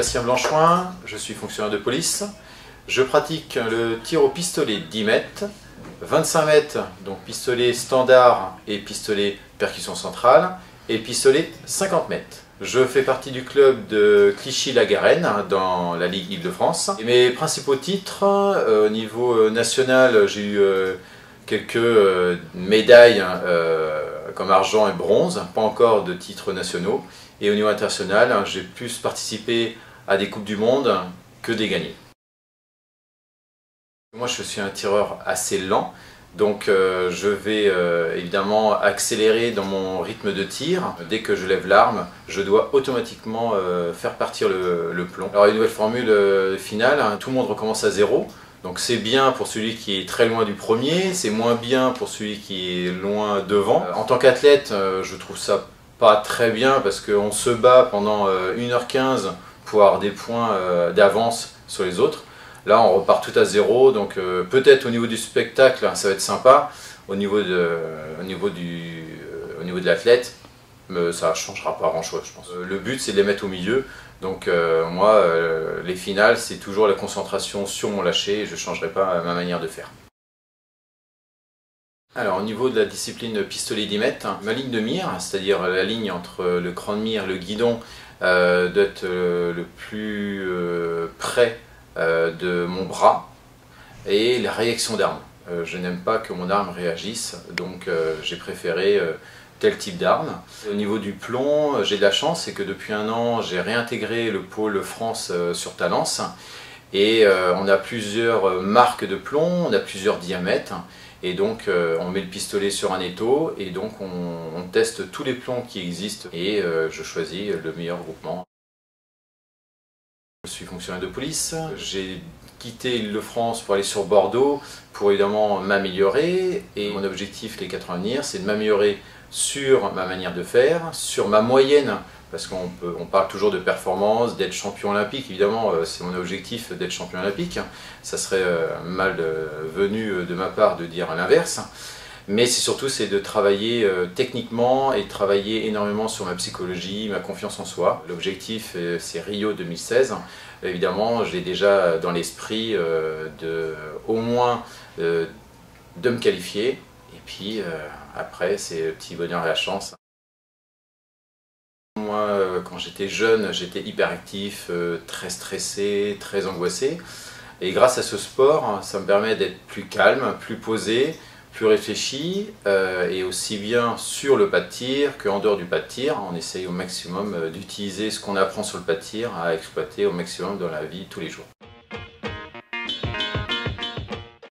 Sébastien Blanchoin, je suis fonctionnaire de police. Je pratique le tir au pistolet 10 mètres, 25 mètres, donc pistolet standard et pistolet percussion centrale, et pistolet 50 mètres. Je fais partie du club de Clichy-la-Garenne dans la Ligue Île-de-France. Mes principaux titres, au niveau national, j'ai eu quelques médailles comme argent et bronze, pas encore de titres nationaux. Et au niveau international, j'ai plus participé à des Coupes du Monde que des gagnés. Moi, je suis un tireur assez lent, donc je vais évidemment accélérer dans mon rythme de tir. Dès que je lève l'arme, je dois automatiquement faire partir le plomb. Alors, une nouvelle formule finale, tout le monde recommence à zéro. Donc c'est bien pour celui qui est très loin du premier, c'est moins bien pour celui qui est loin devant. En tant qu'athlète, je trouve ça pas très bien parce qu'on se bat pendant 1h15 pour avoir des points d'avance sur les autres. Là on repart tout à zéro, donc peut-être au niveau du spectacle ça va être sympa, au niveau de l'athlète ça ne changera pas grand chose je pense. Le but c'est de les mettre au milieu, donc moi les finales c'est toujours la concentration sur mon lâcher et je ne changerai pas ma manière de faire. Alors au niveau de la discipline pistolet 10 mètres, ma ligne de mire, c'est-à-dire la ligne entre le cran de mire et le guidon, doit être le plus près de mon bras, et la réaction d'arme. Je n'aime pas que mon arme réagisse, donc j'ai préféré tel type d'arme. Au niveau du plomb, j'ai de la chance, c'est que depuis un an j'ai réintégré le pôle France sur Talence, et on a plusieurs marques de plomb, on a plusieurs diamètres. Et donc on met le pistolet sur un étau et donc on teste tous les plombs qui existent et je choisis le meilleur groupement. Je suis fonctionnaire de police, j'ai quitté l'Île-de-France pour aller sur Bordeaux pour évidemment m'améliorer, et mon objectif les 4 ans à venir c'est de m'améliorer sur ma manière de faire, sur ma moyenne, parce qu'on parle toujours de performance, d'être champion olympique, évidemment c'est mon objectif d'être champion olympique, ça serait mal venu de ma part de dire l'inverse, mais c'est surtout de travailler techniquement et de travailler énormément sur ma psychologie, ma confiance en soi. L'objectif c'est Rio 2016, évidemment je l'ai déjà dans l'esprit au moins de me qualifier, et puis après c'est le petit bonheur et la chance. Moi, quand j'étais jeune, j'étais hyperactif, très stressé, très angoissé. Et grâce à ce sport, ça me permet d'être plus calme, plus posé, plus réfléchi, et aussi bien sur le pas de tir qu'en dehors du pas de tir. On essaye au maximum d'utiliser ce qu'on apprend sur le pas de tir à exploiter au maximum dans la vie tous les jours.